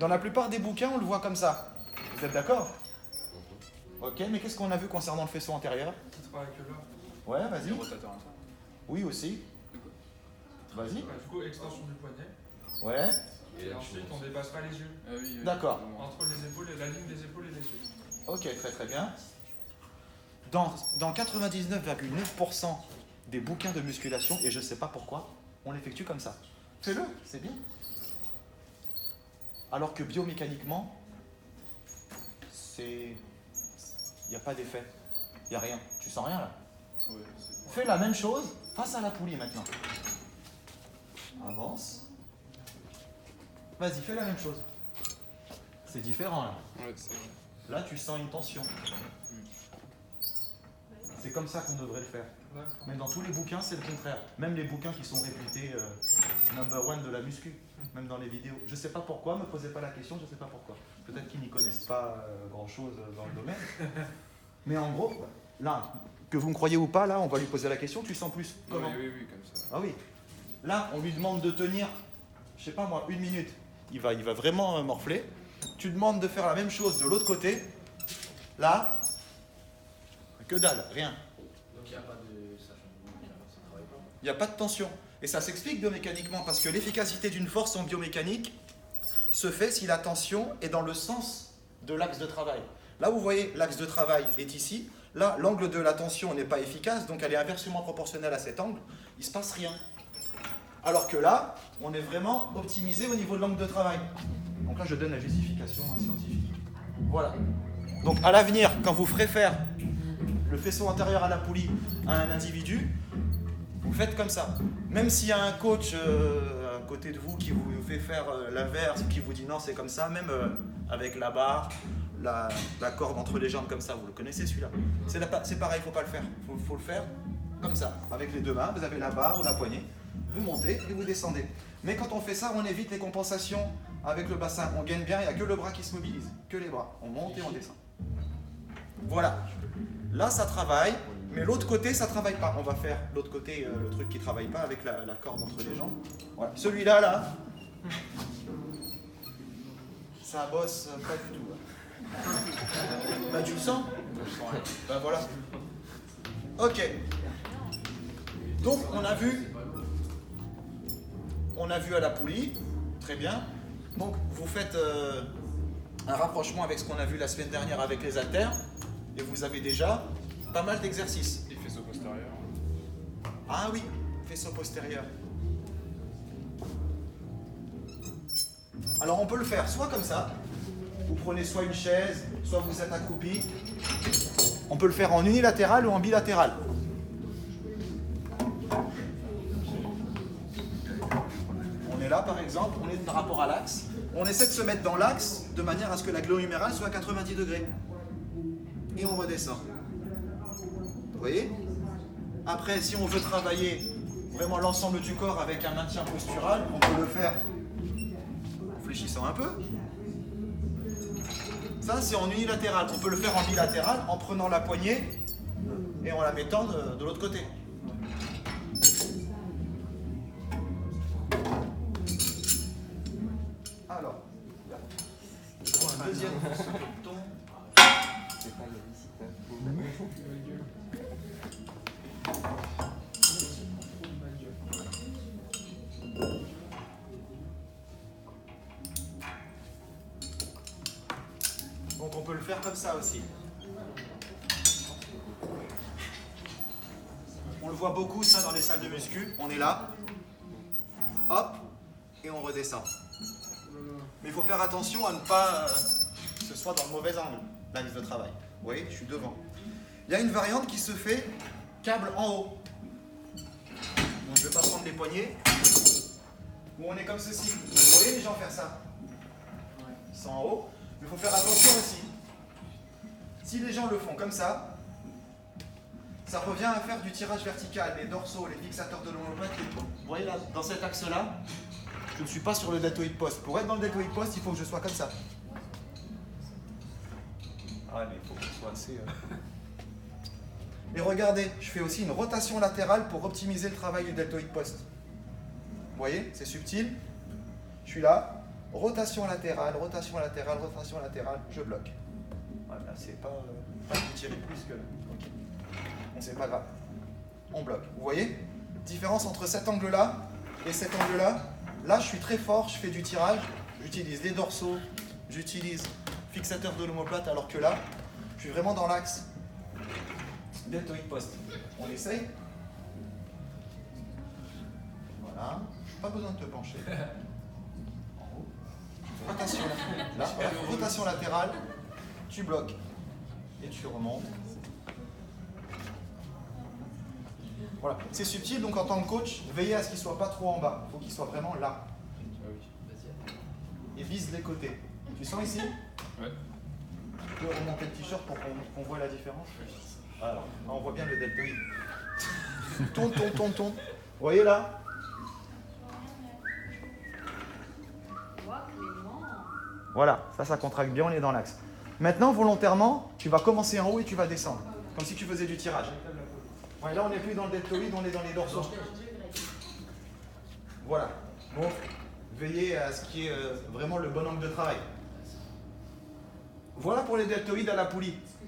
Dans la plupart des bouquins, on le voit comme ça. Vous êtes d'accord? Ok, mais qu'est-ce qu'on a vu concernant le faisceau antérieur? Qui travaille avec l'or. Ouais, vas-y. Le rotateur interne. Oui, aussi. Vas-y. Du coup, extension du poignet. Ouais. Et ensuite, on ne dépasse pas les yeux. Ah oui, oui. D'accord. Entre les épaules et la ligne des épaules et des yeux. Ok, très très bien. Dans 99,9% des bouquins de musculation, et je ne sais pas pourquoi, on l'effectue comme ça. Fais-le, c'est bien. Alors que biomécaniquement, il n'y a pas d'effet. Il n'y a rien. Tu sens rien là. Ouais, c'est bon. Fais la même chose face à la poulie maintenant. Avance. Vas-y, fais la même chose. C'est différent là. Ouais, c'est vrai. Là, tu sens une tension. C'est comme ça qu'on devrait le faire. D'accord. Mais dans tous les bouquins, c'est le contraire. Même les bouquins qui sont réputés number one de la muscu, même dans les vidéos. Je ne sais pas pourquoi, ne me posez pas la question, je ne sais pas pourquoi. Peut-être qu'ils n'y connaissent pas grand-chose dans le domaine. Mais en gros, là, que vous me croyez ou pas, là, on va lui poser la question, tu sens plus Non, comment? oui, comme ça. Ah oui. Là, on lui demande de tenir, je sais pas moi, 1 minute. Il va vraiment morfler. Tu demandes de faire la même chose de l'autre côté. Là, que dalle, rien. Donc il n'y a pas de. Ça ne travaille pas. Il n'y a pas de tension. Et ça s'explique biomécaniquement parce que l'efficacité d'une force en biomécanique se fait si la tension est dans le sens de l'axe de travail. Là, vous voyez, l'axe de travail est ici. Là, l'angle de la tension n'est pas efficace, donc elle est inversement proportionnelle à cet angle. Il ne se passe rien. Alors que là, on est vraiment optimisé au niveau de l'angle de travail. Donc là, je donne la justification scientifique. Voilà. Donc à l'avenir, quand vous ferez faire le faisceau antérieur à la poulie à un individu, vous faites comme ça. Même s'il y a un coach à côté de vous qui vous fait faire l'inverse, qui vous dit non, c'est comme ça, même avec la barre, la corde entre les jambes comme ça, vous le connaissez celui-là. C'est pareil, il ne faut pas le faire. Il faut le faire comme ça. Avec les deux mains, vous avez la barre ou la poignée, vous montez et vous descendez. Mais quand on fait ça, on évite les compensations avec le bassin. On gagne bien, il n'y a que le bras qui se mobilise, que les bras. On monte et on descend. Voilà. Là, ça travaille. Mais l'autre côté, ça ne travaille pas. On va faire l'autre côté, le truc qui ne travaille pas avec la corde entre les jambes. Voilà. Celui-là, là, ça bosse pas du tout. Bah, tu le sens? Bah, voilà. Ok. Donc, on a vu à la poulie. Très bien. Donc, vous faites un rapprochement avec ce qu'on a vu la semaine dernière avec les haltères. Et vous avez déjà pas mal d'exercices. Les faisceaux postérieurs. Ah oui, faisceau postérieur. Alors on peut le faire soit comme ça, vous prenez soit une chaise, soit vous êtes accroupi. On peut le faire en unilatéral ou en bilatéral. On est là par exemple, on est par rapport à l'axe. On essaie de se mettre dans l'axe de manière à ce que la glomérale soit à 90 degrés. Et on redescend. Vous voyez? Après, si on veut travailler vraiment l'ensemble du corps avec un maintien postural, on peut le faire en fléchissant un peu. Ça, c'est en unilatéral. On peut le faire en bilatéral en prenant la poignée et en la mettant de l'autre côté. Alors, un deuxième ton. Donc on peut le faire comme ça aussi. On le voit beaucoup ça dans les salles de muscu. On est là, hop, et on redescend. Mais il faut faire attention à ne pas que ce soit dans le mauvais angle, l'axe de travail. Vous voyez, je suis devant. Il y a une variante qui se fait câble en haut. Donc je ne vais pas prendre les poignets. Où on est comme ceci. Vous voyez les gens faire ça? Ils sont en haut. Mais il faut faire attention aussi. Si les gens le font comme ça, ça revient à faire du tirage vertical, les dorsaux, les fixateurs de l'omoplate. Vous voyez là, dans cet axe-là, je ne suis pas sur le deltoïde post. Pour être dans le deltoïde post, il faut que je sois comme ça. Ah mais il faut que je sois assez... Et regardez, je fais aussi une rotation latérale pour optimiser le travail du deltoïde post. Vous voyez, c'est subtil. Je suis là, rotation latérale, rotation latérale, rotation latérale, je bloque. Voilà, c'est pas vous tirer plus que là. Ok. Bon, c'est pas grave. On bloque. Vous voyez? Différence entre cet angle-là et cet angle-là. Là, je suis très fort, je fais du tirage, j'utilise les dorsaux, j'utilise fixateur de l'omoplate, alors que là, je suis vraiment dans l'axe deltoïde poste. On essaye. Voilà. Pas besoin de te pencher. En haut. Rotation, là, voilà. Rotation latérale, tu bloques et tu remontes. Voilà. C'est subtil, donc en tant que coach, veillez à ce qu'il ne soit pas trop en bas. Il faut qu'il soit vraiment là. Et vise les côtés. Tu sens ici? Ouais. Tu peux remonter le t-shirt pour qu'on voit la différence? Voilà. Là, on voit bien le deltoïde. Tourne, tourne, tourne, tourne. Vous voyez là? Voilà, ça contracte bien, on est dans l'axe. Maintenant, volontairement, tu vas commencer en haut et tu vas descendre. Comme si tu faisais du tirage. Ouais, là, on n'est plus dans le deltoïde, on est dans les dorsaux. Voilà. Bon, veillez à ce qui est vraiment le bon angle de travail. Voilà pour les deltoïdes à la poulie.